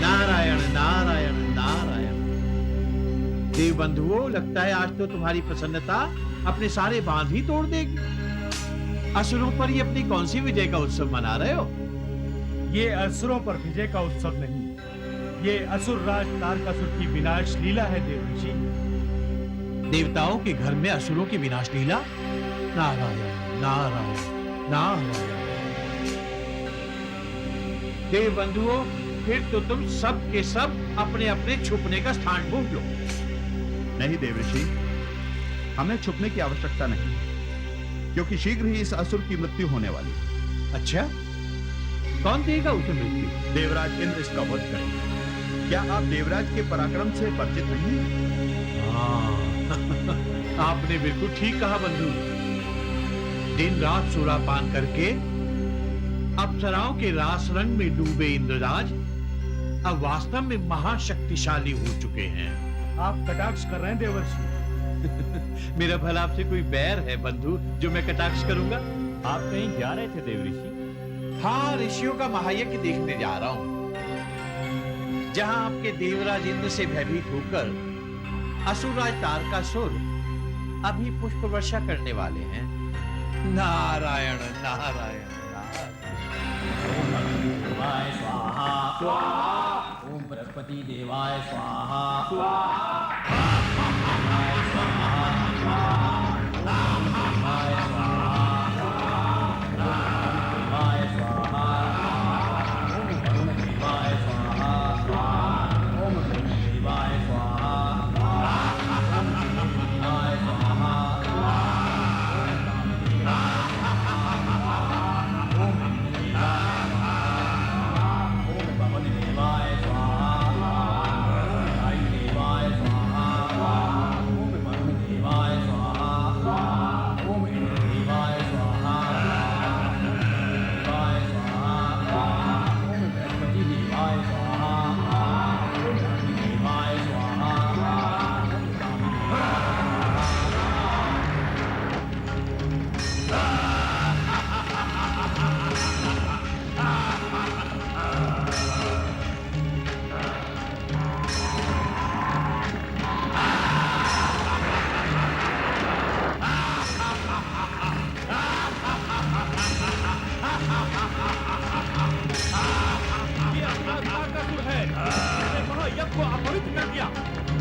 नारायण नारायण नारायण। देव बंधुओं, लगता है आज तो तुम्हारी प्रसन्नता अपने सारे बांध ही तोड़ देगी। असुरों पर ये अपनी कौन सी विजय का उत्सव मना रहे हो? ये असुरों पर विजय का उत्सव नहीं, ये असुर राज तारकासुर की विनाश लीला है देव ऋषि। देवताओं के घर में असुरों की विनाश लीला? नारायण नारायण नारायण। देव बंधुओं, फिर तो तुम सब के सब अपने अपने छुपने का स्थान ढूंढ लो। नहीं देवऋषि, हमें छुपने की आवश्यकता नहीं, क्योंकि शीघ्र ही इस असुर की मृत्यु होने वाली है। अच्छा, कौन देगा उसे मृत्यु? देवराज इंद्र इसका वध करेंगे। क्या आप देवराज के पराक्रम से परिचित नहीं हैं? हाँ, आपने बिल्कुल ठीक कहा बंधु। दिन रात सुरापान करके अप्सराओं के रास रंग में डूबे इंद्रराज अब वास्तव में महाशक्तिशाली हो चुके हैं। आप कटाक्ष कर रहे हैं देवर्षि। मेरा भला आपसे कोई बैर है बंधु जो मैं कटाक्ष करूंगा? आप कहीं जा रहे थे देव ऋषि? हाँ, ऋषियों का महायज्ञ देखने जा रहा हूं, जहां आपके देवराज इंद्र से भयभीत होकर असुरराज तारकासुर अभी पुष्प वर्षा करने वाले हैं। नारायण नारायण देवाय स्वाहा, ओम बृहस्पति देवाय स्वाहा, देवाय स्वाहा, देवाय स्वाहा, ओम वरुण देवाय स्वाहा, ओम वरुण देवाय स्वाहा, ओम देवाय स्वाहा,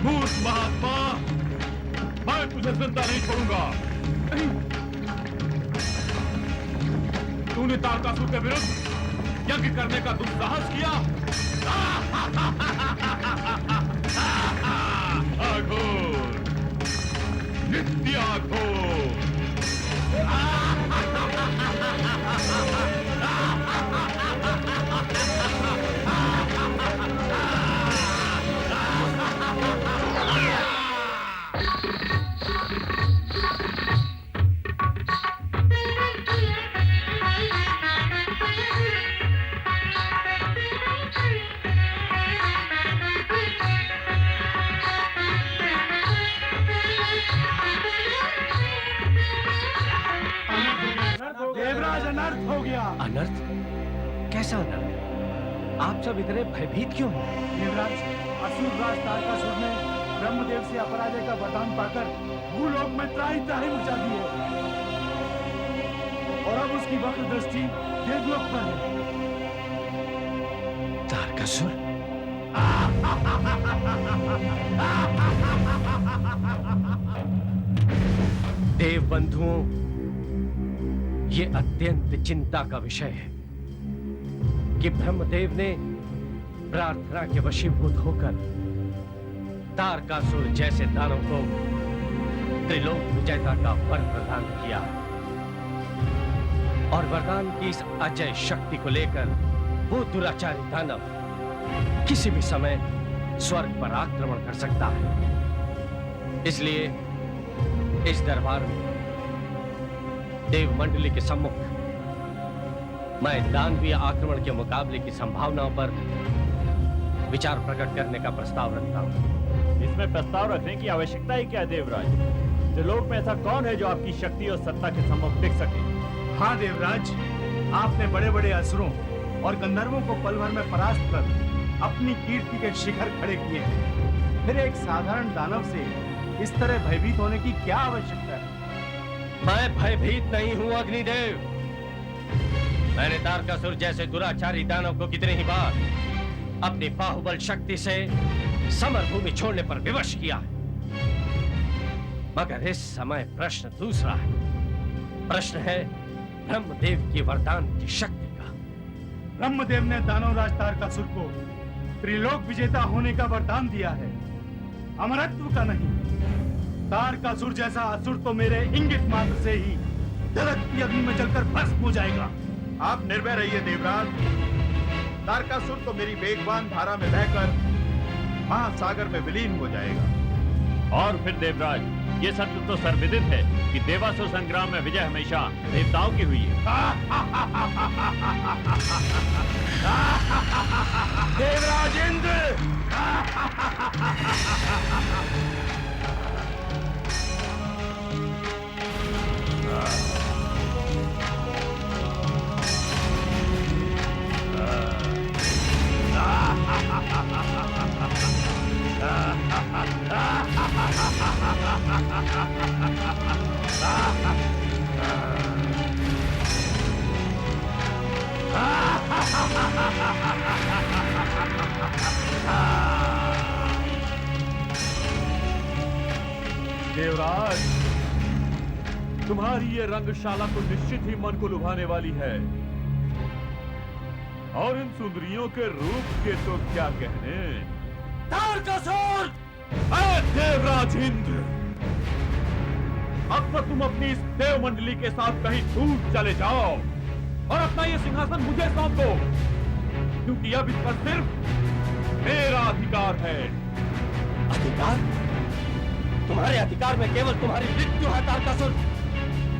मूर्ख महात्मा, मैं तुझे जिंदा नहीं छोड़ूंगा। तूने तारकासुर के विरुद्ध यज्ञ करने का दुस्साहस किया। अघोर, नित्य अघोर। देवराज, अनर्थ हो गया। अनर्थ? कैसा अनर्थ? आप सब इतने भयभीत क्यों हैं? देवराज, असुर राज तारकासुर ने ब्रह्मदेव से अपराजय का वरदान पाकर भूलोक में त्राही त्राही मचा दी है, और अब उसकी वक्र दृष्टि देवलोक पर है। तारकासुर? देव बंधुओं, ये अत्यंत चिंता का विषय है कि ब्रह्मदेव ने प्रार्थना के वशीभूत होकर तारकासुर जैसे दानव को त्रिलोक विजेता का वर प्रदान किया और वरदान की इस अजय शक्ति को लेकर वो दुराचारी दानव किसी भी समय स्वर्ग पर आक्रमण कर सकता है। इसलिए इस दरबार में देव मंडली के सम्मुख मैं दानवीय आक्रमण के मुकाबले की संभावनाओं पर विचार प्रकट करने का प्रस्ताव रखता हूं। इसमें प्रस्ताव रखने की आवश्यकता ही क्या है देवराज? त्रिलोक में ऐसा कौन है जो आपकी शक्ति और सत्ता के सम्मुख टिक सके? हाँ देवराज, आपने बड़े बड़े असुरों और गंधर्वों को पल भर में परास्त कर अपनी कीर्ति के शिखर खड़े किए हैं। फिर एक साधारण दानव से इस तरह भयभीत होने की क्या आवश्यकता है? मैं भयभीत नहीं हूं अग्निदेव। मैंने तारकासुर जैसे दुराचारी दानव को कितनी ही बार अपनी बाहुबल शक्ति से समर भूमि छोड़ने पर विवश किया है। मगर इस समय प्रश्न दूसरा है। प्रश्न है ब्रह्मदेव की वरदान की शक्ति का। ब्रह्मदेव ने दानवराज तारकासुर को त्रिलोक विजेता होने का वरदान दिया है, अमरत्व का नहीं। तारकासुर जैसा असुर तो मेरे इंगित मात्र से ही जलती अग्नि में जलकर भस्म हो जाएगा। आप निर्भय रहिए देवराज, तारकासुर तो मेरी वेगवान धारा में बहकर महासागर में विलीन हो जाएगा। और फिर देवराज, ये सत्य तो सर्वविदित है कि देवासुर संग्राम में विजय हमेशा देवताओं की हुई है। देवराज इंद्र! देवराज, तुम्हारी ये रंगशाला तो निश्चित ही मन को लुभाने वाली है, और इन सुंदरियों के रूप के तो क्या कहने। तारकासुर! देवराज इंद्र, अब तो तुम अपनी इस देव मंडली के साथ कहीं दूर चले जाओ और अपना ये सिंहासन मुझे सौंप दो, क्योंकि अब इस पर सिर्फ मेरा अधिकार है। अधिकार? तुम्हारे अधिकार में केवल तुम्हारी मृत्यु है तारकासुर,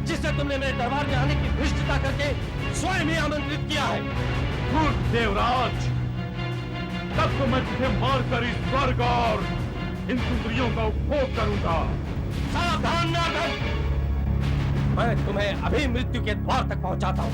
जिसे तुमने मेरे दरबार में आने की धृष्टता करके स्वयं ही आमंत्रित किया है। गुड देवराज, तब तो मैं तुझे मारकर इस स्वर्ग और इन सुंदरियों का उपभोग करूंगा। सावधान नारद, मैं तुम्हें अभी मृत्यु के द्वार तक पहुंचाता हूं।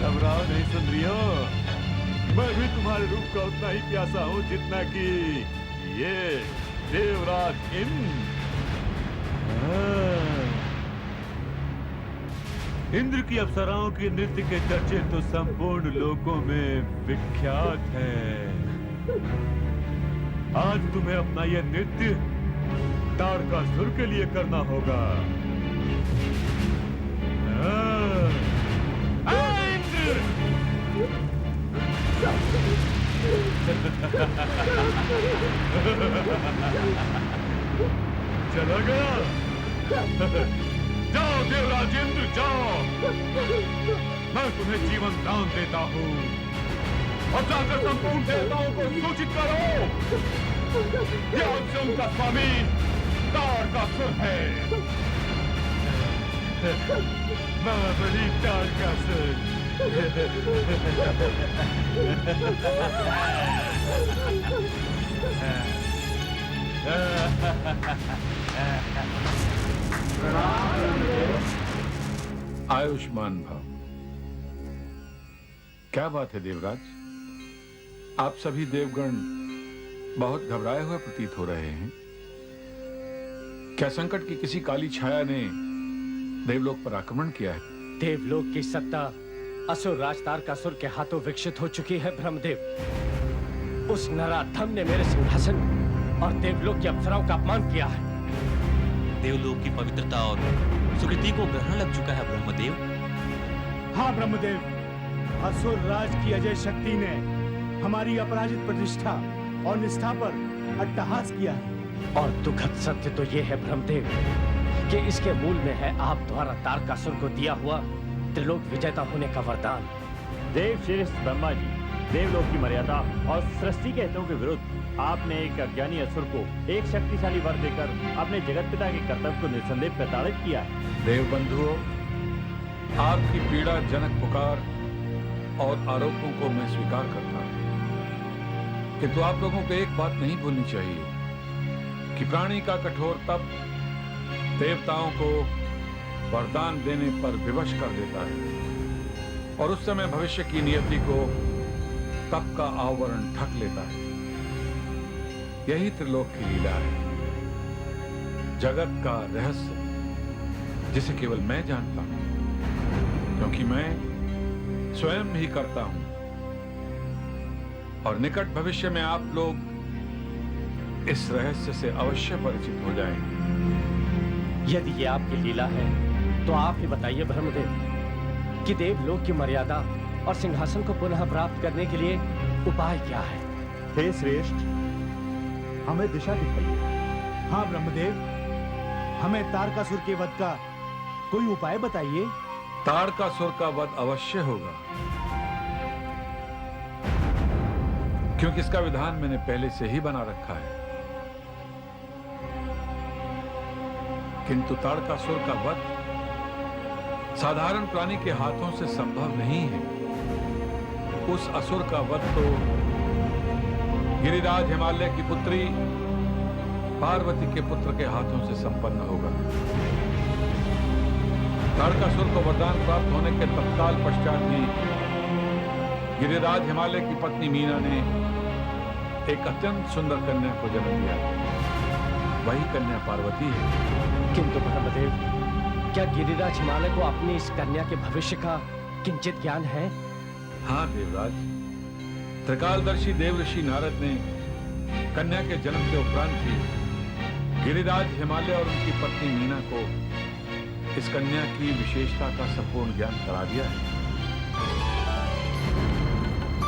घबराओ नहीं सुन रही हो, मैं भी तुम्हारे रूप का उतना ही प्यासा हूं जितना कि ये देवराज इंद्र की अप्सराओं के नृत्य के चर्चे तो संपूर्ण लोकों में विख्यात है। आज तुम्हें अपना यह नृत्य तारकासुर के लिए करना होगा। इंद्र! चला गया। जाओ देवराज इंद्र, जाओ। मैं तुम्हें जीवन दान देता हूँ और जाकर संपूर्ण देवताओं को सूचित करो। यह आज उनका स्वामी तारकासुर है। महाबली तारकासुर। आयुष्मान भव। क्या बात है देवराज, आप सभी देवगण बहुत घबराए हुए प्रतीत हो रहे हैं। क्या संकट की किसी काली छाया ने देवलोक पर आक्रमण किया है? देवलोक की सत्ता असुर राज तारकासुर के हाथों विकसित हो चुकी है ब्रह्मदेव। उस नराधम ने मेरे सिंहासन और देवलोक की अप्सराओं का अपमान किया है। देवलोक की पवित्रता और सुकृति को ग्रहण लग चुका है ब्रह्मदेव। हाँ ब्रह्मदेव, असुर राज की अजय शक्ति ने हमारी अपराजित प्रतिष्ठा और निष्ठा पर अट्टहास किया है। और दुखद सत्य तो ये है ब्रह्मदेव कि इसके मूल में है आप द्वारा तारकासुर को दिया हुआ त्रिलोक विजेता होने का वरदान। देव श्रेष्ठ ब्रह्मा जी, देवलोक की मर्यादा और सृष्टि के हितों के विरुद्ध आपने एक अज्ञानी असुर को एक शक्तिशाली वर देकर अपने जगत पिता के कर्तव्य को निस्संदेह प्रताड़ित किया है। देव बंधुओं, आपकी पीड़ा जनक पुकार और आरोपों को मैं स्वीकार करता हूं, किंतु आप लोगों को एक बात नहीं भूलनी चाहिए कि प्राणी का कठोर तप देवताओं को वरदान देने पर विवश कर देता है और उस समय भविष्य की नियति को तप का आवरण ढक लेता है। यही त्रिलोक की लीला है, जगत का रहस्य जिसे केवल मैं जानता हूं, क्योंकि मैं स्वयं ही करता हूं और निकट भविष्य में आप लोग इस रहस्य से अवश्य परिचित हो जाएंगे। यदि ये आपकी लीला है तो आप ही बताइए ब्रह्मदेव कि देवलोक की मर्यादा और सिंहासन को पुनः प्राप्त करने के लिए उपाय क्या है? हे श्रेष्ठ, हमें दिशा दिखाइए। हाँ ब्रह्मदेव, हमें तारकासुर के वध का कोई उपाय बताइए। तारकासुर का वध अवश्य होगा, क्योंकि इसका विधान मैंने पहले से ही बना रखा है। किंतु तारकासुर का वध साधारण प्राणी के हाथों से संभव नहीं है। उस असुर का वध तो गिरिराज हिमालय की पुत्री पार्वती के पुत्र के हाथों से संपन्न होगा। तारकासुर को वरदान प्राप्त होने के तत्काल पश्चात ही गिरिराज हिमालय की पत्नी मीना ने एक अत्यंत सुंदर कन्या को जन्म दिया। वही कन्या पार्वती है। किंतु ब्रह्मदेव, क्या गिरिराज हिमालय को अपनी इस कन्या के भविष्य का किंचित ज्ञान है? हाँ देवराज, त्रिकालदर्शी देवऋषि नारद ने कन्या के जन्म के उपरांत ही गिरिराज हिमालय और उनकी पत्नी मीना को इस कन्या की विशेषता का संपूर्ण ज्ञान करा दिया है।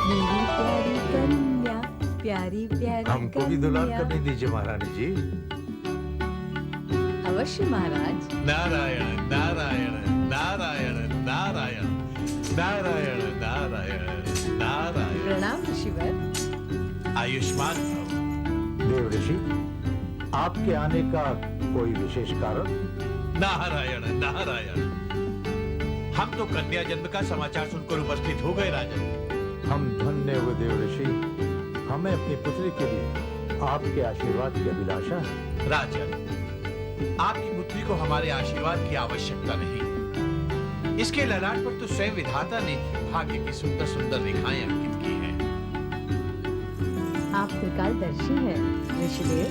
मेरी प्यारी कन्या, प्यारी प्यारी हमको भी दुलार करने दीजिए महारानी जी। अवश्य महाराज। नारायण नारायण नारायण नारायण नारायण नारायण नारायण। प्रणाम ऋषिवर। आयुष्मान भव। देव ऋषि, आपके आने का कोई विशेष कारण? नारायण नारायण, हम तो कन्या जन्म का समाचार सुनकर उपस्थित हो गए राजन। हम धन्य हुए देव ऋषि, हमें अपनी पुत्री के लिए आपके आशीर्वाद की अभिलाषा है। राजन, आपकी पुत्री को हमारे आशीर्वाद की आवश्यकता नहीं। इसके ललाट पर तो स्वयं विधाता ने भाग्य की सुंदर सुंदर रेखाएं अंकित की हैं। आप त्रिकालदर्शी हैं ऋषिदेव।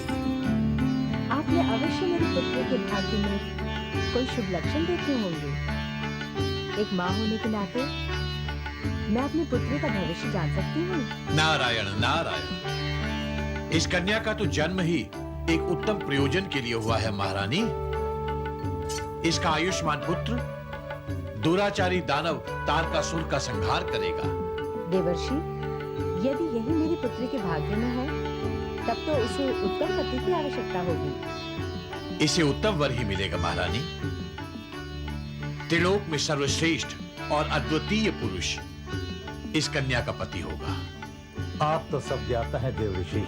आपने अवश्य मेरे पुत्र के भाग्य में कोई शुभ लक्षण देखे होंगे। एक माँ होने के नाते मैं अपने पुत्र का भविष्य जान सकती हूँ। नारायण नारायण, इस कन्या का तो जन्म ही एक उत्तम प्रयोजन के लिए हुआ है महारानी। इसका आयुष्मान पुत्र दुराचारी दानव तारकासुर का संहार करेगा। देवर्षि, यदि यही मेरी पुत्री के भाग्य में है, तब तो उसे उत्तम पति की आवश्यकता होगी। इसे उत्तम वर ही मिलेगा महारानी। त्रिलोक में सर्वश्रेष्ठ और अद्वितीय पुरुष इस कन्या का पति होगा। आप तो सब ज्ञाता है देव ऋषि,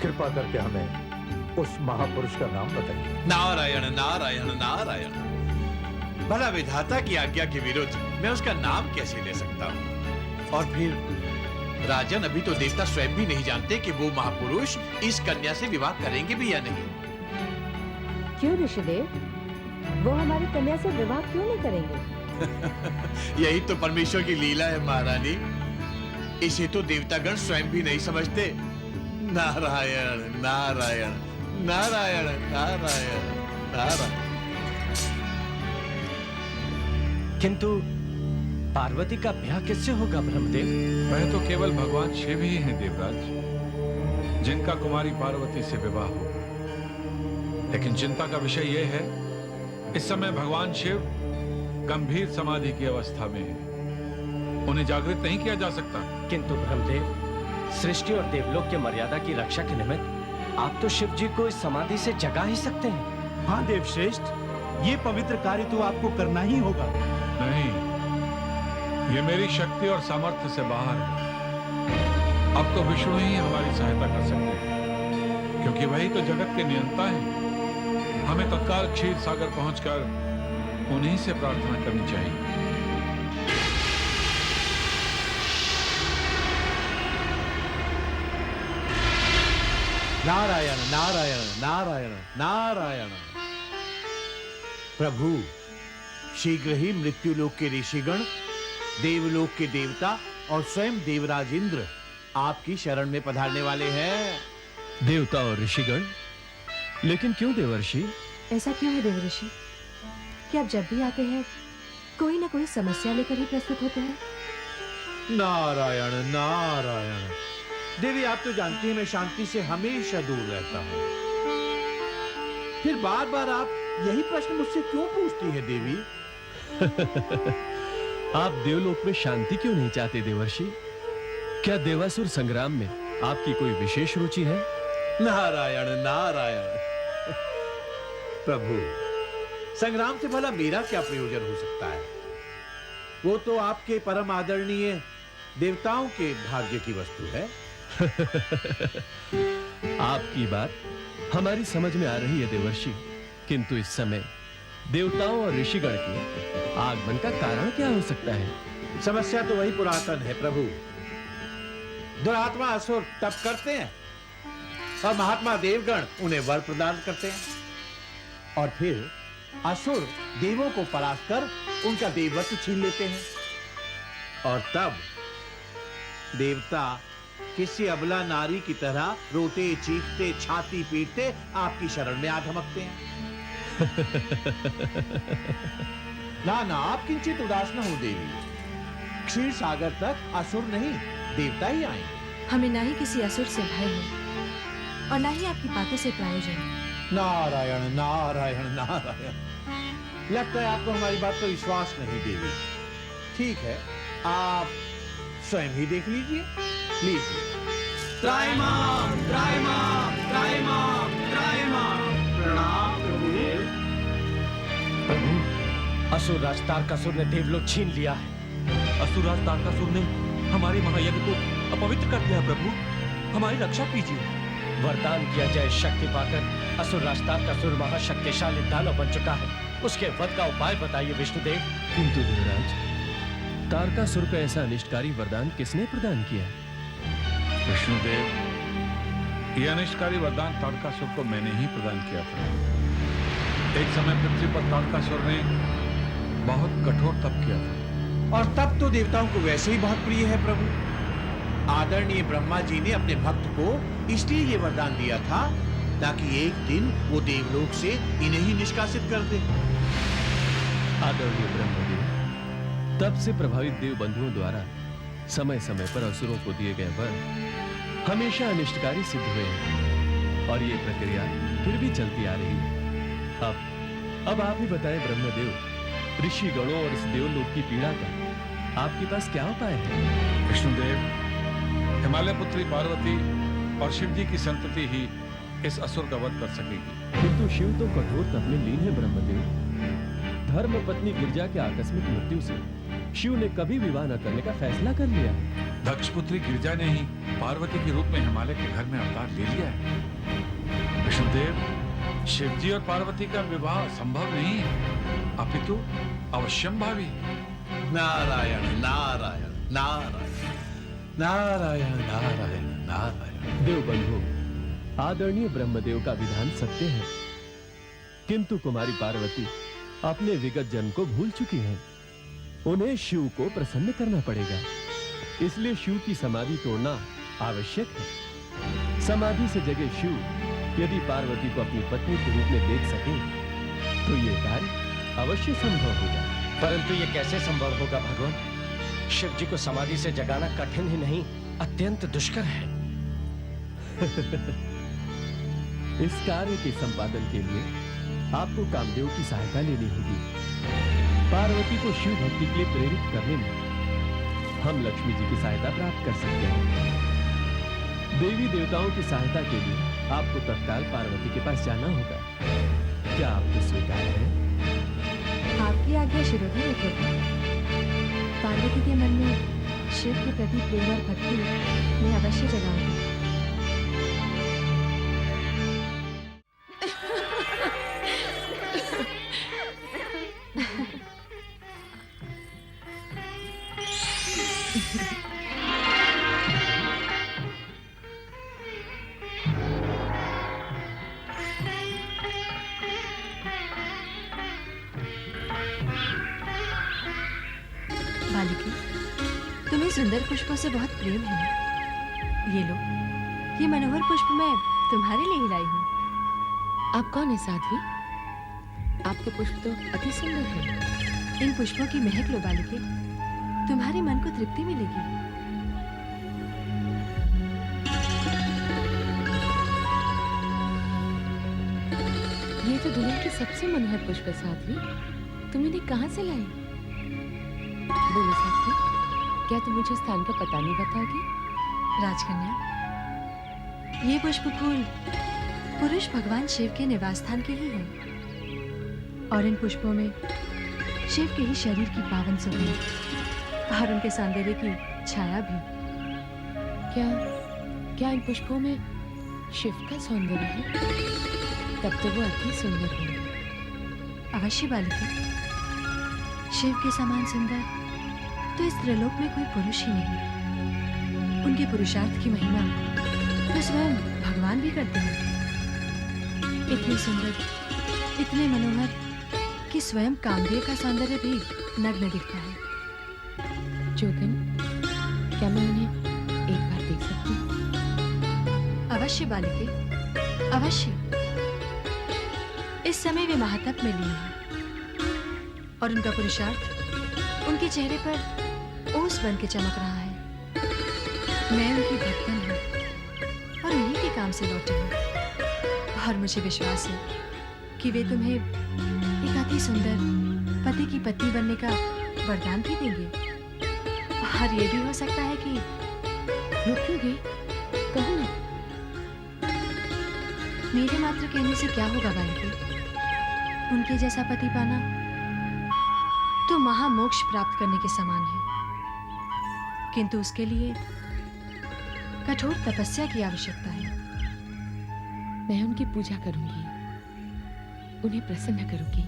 कृपा करके हमें उस महापुरुष का नाम बताइए। नारायण नारायण नारायण, भला विधाता की आज्ञा के विरुद्ध मैं उसका नाम कैसे ले सकता हूँ? और फिर राजन, अभी तो देवता स्वयं भी नहीं जानते कि वो महापुरुष इस कन्या से विवाह करेंगे भी या नहीं। क्यों ऋषिदेव, वो हमारी कन्या से विवाह क्यों नहीं करेंगे? यही तो परमेश्वर की लीला है महारानी। इसे तो देवतागण स्वयं भी नहीं समझते। नारायण नारायण नारायण नारायण नारायण। किंतु पार्वती का ब्याह किससे होगा ब्रह्मदेव? वह तो केवल भगवान शिव ही हैं देवराज, जिनका कुमारी पार्वती से विवाह हो। लेकिन चिंता का विषय यह है, इस समय भगवान शिव गंभीर समाधि की अवस्था में है। उन्हें जागृत नहीं किया जा सकता। किंतु ब्रह्मदेव, सृष्टि और देवलोक के मर्यादा की रक्षा के निमित्त आप तो शिव जी को इस समाधि से जगा ही सकते हैं। हाँ देवश्रेष्ठ, ये पवित्र कार्य तो आपको करना ही होगा। नहीं, ये मेरी शक्ति और सामर्थ्य से बाहर है। अब तो विष्णु ही हमारी सहायता कर सकते हैं, क्योंकि वही तो जगत के नियंता हैं। हमें तत्काल क्षीर सागर पहुंचकर उन्हीं से प्रार्थना करनी चाहिए। नारायण नारायण नारायण नारायण। प्रभु, शीघ्र ही मृत्युलोक के ऋषिगण, देवलोक के देवता और स्वयं देवराज इंद्र आपकी शरण में पधारने वाले हैं। देवता और ऋषिगण? लेकिन क्यों देवर्षि? ऐसा क्यों है देवऋषि कि आप जब भी आते हैं कोई ना कोई समस्या लेकर ही प्रस्तुत होते हैं? नारायण नारायण। देवी, आप तो जानती हैं मैं शांति से हमेशा दूर रहता हूं। फिर बार बार आप यही प्रश्न मुझसे क्यों पूछती है देवी? आप देवलोक में शांति क्यों नहीं चाहते देवर्षि? क्या देवासुर संग्राम में आपकी कोई विशेष रुचि है? नारायण नारायण। प्रभु, संग्राम से भला मेरा क्या प्रयोजन हो सकता है? वो तो आपके परम आदरणीय देवताओं के भाग्य की वस्तु है। आपकी बात हमारी समझ में आ रही है देवर्षि, किंतु इस समय देवताओं और ऋषिगण के आगमन का कारण क्या हो सकता है? समस्या तो वही पुरातन है प्रभु। दुरात्मा असुर तप करते हैं और महात्मा देवगण उन्हें वर प्रदान करते हैं, और फिर असुर देवों को परास्त कर उनका देवत्व छीन लेते हैं, और तब देवता किसी अबला नारी की तरह रोते चीखते छाती पीटते आपकी शरण में आ धमकते हैं। ना ना, आप किंचित उदास न हो देवी। क्षीर सागर तक असुर नहीं देवता ही आएंगे। हमें ना ही किसी असुर से भय है और ना ही आपकी बातों से प्रायोजन। नारायण नारायण नारायण। लगता है आपको हमारी बात पर विश्वास नहीं देवी। ठीक है, आप स्वयं ही देख लीजिए। लीजिए। त्रायमाम त्रायमाम त्रायमाम त्रायमाम। प्रणाम प्रभुदेव। प्रभु, असुर राज तारकासुर ने देवलोक छीन लिया है। असुर राज तारकासुर ने हमारे महायज्ञ को अपवित्र कर दिया। प्रभु, हमारी रक्षा कीजिए। वरदान किया जाए शक्ति पाकर असुर राज तारकासुर महाशक्तिशाली दानव बन चुका है। उसके वध का उपाय बताइए विष्णुदेव। किंतु देवराज, तारकासुर का ऐसा अनिष्टकारी वरदान किसने प्रदान किया? विष्णुदेव, यह अनिष्टकारी वरदान तारकासुर को मैंने ही प्रदान किया था। एक समय पृथ्वी पर तारकासुर ने बहुत कठोर तप किया था, और तब तो देवताओं को वैसे ही बहुत प्रिय है प्रभु। आदरणीय ब्रह्मा जी ने अपने भक्त को इसलिए ये वरदान दिया था ताकि एक दिन वो देवलोक से इन्हें ही निष्कासित कर दे। आदरणीय ब्रह्मदेव, तब से प्रभावित देव बंधुओं द्वारा समय समय पर असुरों को दिए गए वर हमेशा अनिष्टकारी सिद्ध हुए हैं, और ये प्रक्रिया फिर भी चलती आ रही है। अब आप ही बताएं ब्रह्मदेव, ऋषि गणों और इस देवलोक की पीड़ा का आपके पास क्या उपाय है? विष्णुदेव, हिमालय पुत्री पार्वती और शिव जी की संतति ही इस असुर का वध कर सकेगी। किंतु शिव तो कठोर तप में लीन है ब्रह्मदेव। धर्म पत्नी गिरजा के आकस्मिक मृत्यु से शिव ने कभी विवाह न करने का फैसला कर लिया। दक्ष पुत्री गिरजा ने ही पार्वती के रूप में हिमालय के घर में अवतार ले लिया है। विष्णुदेव, शिवजी और पार्वती का विवाह संभव नहीं है, अपितु अवश्यंभावी। नारायण नारायण नारायण नारायण नारायण नारायण। देव बंधु, आदरणीय ब्रह्मदेव का विधान सत्य है, किंतु कुमारी पार्वती अपने विगत जन्म को भूल चुकी हैं। उन्हें शिव को प्रसन्न करना पड़ेगा, इसलिए शिव की समाधि तोड़ना आवश्यक है। समाधि से जगे शिव यदि पार्वती को अपनी पत्नी के रूप में देख सके तो ये कार्य अवश्य संभव होगा। परंतु ये कैसे संभव होगा भगवान? शिव जी को समाधि से जगाना कठिन ही नहीं, अत्यंत दुष्कर है। इस कार्य के संपादन के लिए आपको कामदेव की सहायता लेनी होगी। पार्वती को शिव भक्ति के लिए प्रेरित करने में हम लक्ष्मी जी की सहायता प्राप्त कर सकते हैं। देवी देवताओं की सहायता के लिए आपको तत्काल पार्वती के पास जाना होगा। क्या आपको स्वीकार है? आपकी आज्ञा शिरोधर है प्रभु। पार्वती के मन में शिव के प्रति प्रेम और भक्ति मैं अवश्य जगाऊंगी। बालिके, तुम्हें सुंदर पुष्पों से बहुत प्रेम है ना? ये लो, ये मनोहर पुष्प मैं तुम्हारे लिए ही लाई हूँ। आप कौन है साध्वी? आपके पुष्प तो अति सुंदर है। इन पुष्पों की महक लो बालिके, तुम्हारे मन को तृप्ति मिलेगी। ये तो दुनिया की सबसे मनोहर पुष्प है साध्वी। तुम इन्हें कहाँ से लाई? बोलो साध्वी, क्या तुम मुझे स्थान का पता नहीं बताओगी? राजकन्या, ये पुष्प फूल पुरुष भगवान शिव के निवास स्थान के ही हैं, और इन पुष्पों में शिव के ही शरीर की पावन सुगंध और उनके सौंदर्य की छाया भी। क्या इन पुष्पों में शिव का सौंदर्य है? तब तो वो अति सुंदर होंगे। अवश्य बालिके, शिव के समान सुंदर तो इस त्रिलोक में कोई पुरुष ही नहीं। उनके पुरुषार्थ की महिमा तो स्वयं भगवान भी करते हैं। इतने सुंदर, इतने मनोहर कि स्वयं कामदेव का सौंदर्य भी नग्न दिखता है। जोगन, क्या मैं उन्हें एक बार देख सकती हूँ? अवश्य बालिके, अवश्य। इस समय वे महातप में लीन हैं, और उनका पुरुषार्थ उनके चेहरे पर ओस बन के चमक रहा है। मैं उनकी भक्तन हूँ और उन्हीं के काम से लौटी हूँ, और मुझे विश्वास है कि वे तुम्हें एक अति सुंदर पति की पत्नी बनने का वरदान भी देंगे। और ये भी हो सकता है कि रुकोगे? कहो ना। मेरे मात्र कहने से क्या होगा बालिके? उनके जैसा पति पाना तो महामोक्ष प्राप्त करने के समान है, किंतु उसके लिए कठोर तपस्या की आवश्यकता है। मैं उनकी पूजा करूंगी, उन्हें प्रसन्न करूंगी।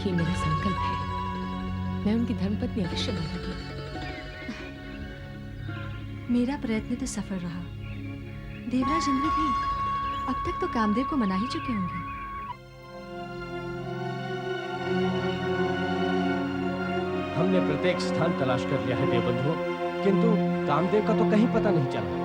ये मेरा संकल्प है। मैं उनकी धर्मपत्नी अवश्य बनूंगी। मेरा प्रयत्न तो सफल रहा, देवराज इंद्र भी अब तक तो कामदेव को मना ही चुके होंगे। हमने प्रत्येक स्थान तलाश कर लिया है देवबंधु, किंतु कामदेव का तो कहीं पता नहीं चला।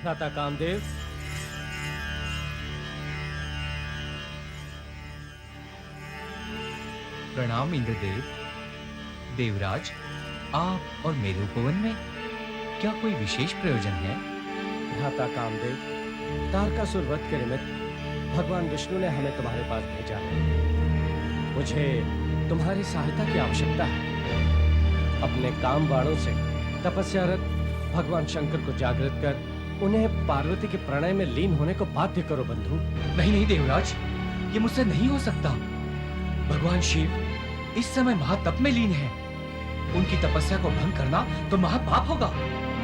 भ्राता कामदेव, प्रणाम इंद्रदेव। देवराज, आप और मेरे उपवन में क्या कोई विशेष प्रयोजन है? भ्राता कामदेव, तारकासुर वध के निमित्त भगवान विष्णु ने हमें तुम्हारे पास भेजा है। मुझे तुम्हारी सहायता की आवश्यकता है। अपने काम बाणों से तपस्यारत भगवान शंकर को जागृत कर उन्हें पार्वती के प्रणय में लीन होने को बाध्य करो बंधु। नहीं नहीं देवराज, ये मुझसे नहीं हो सकता। भगवान शिव इस समय महातप में लीन है। उनकी तपस्या को भंग करना तो महापाप होगा।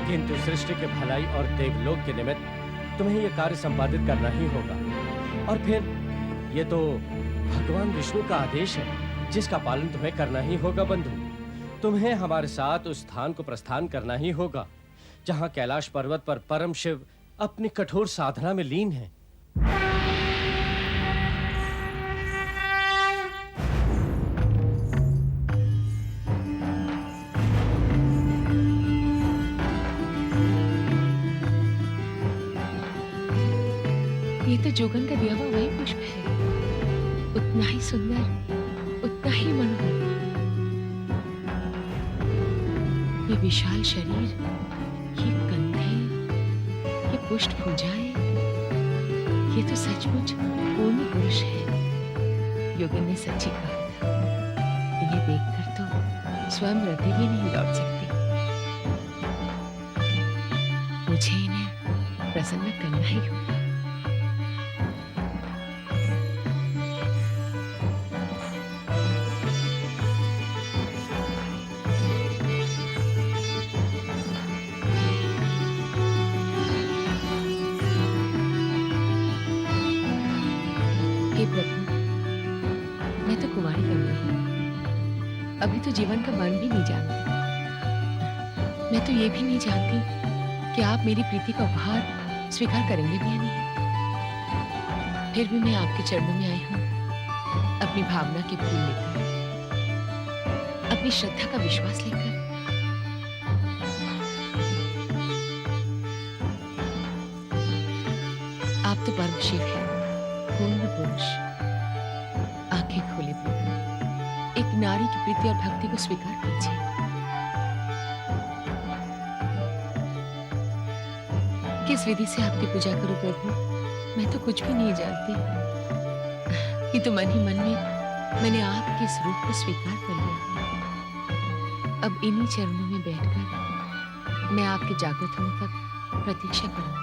किंतु सृष्टि के भलाई और देवलोक के निमित्त तुम्हें यह कार्य संपादित करना ही होगा। और फिर ये तो भगवान विष्णु का आदेश है, जिसका पालन तुम्हें करना ही होगा बंधु। तुम्हें हमारे साथ उस स्थान को प्रस्थान करना ही होगा जहां कैलाश पर्वत पर परम शिव अपनी कठोर साधना में लीन है। ये तो जोगन का दिया हुआ वही पुष्प है, उतना ही सुंदर, उतना ही मनोहर। ये विशाल शरीर, ये कंधे, ये पुष्ट भुजाएं, ये तो सचमुच पूर्ण पुरुष है। योगन ने सच्ची कहा था, इन्हें देखकर तो स्वयं रति भी नहीं लौट सकती। मुझे इन्हें प्रसन्न करना ही होगा। अभी तो जीवन का मर्म भी नहीं जानती। मैं तो ये भी नहीं जानती कि आप मेरी प्रीति का उपहार स्वीकार करेंगे भी या नहीं? फिर भी मैं आपके चरणों में आई हूँ अपनी भावना के फूल लेकर, अपनी श्रद्धा का विश्वास लेकर। आप तो परम शिव हैं, पूर्ण पुरुष, आंखें खोले प्रभु, एक नारी की प्रीति और भक्ति को स्वीकार कीजिए। किस विधि से आपकी पूजा करूं प्रभु, मैं तो कुछ भी नहीं जानती। ये तो मन ही मन में मैंने आपके इस रूप को स्वीकार कर लिया। अब इन्हीं चरणों में बैठकर मैं आपके जागृत होने तक प्रतीक्षा करूंगी।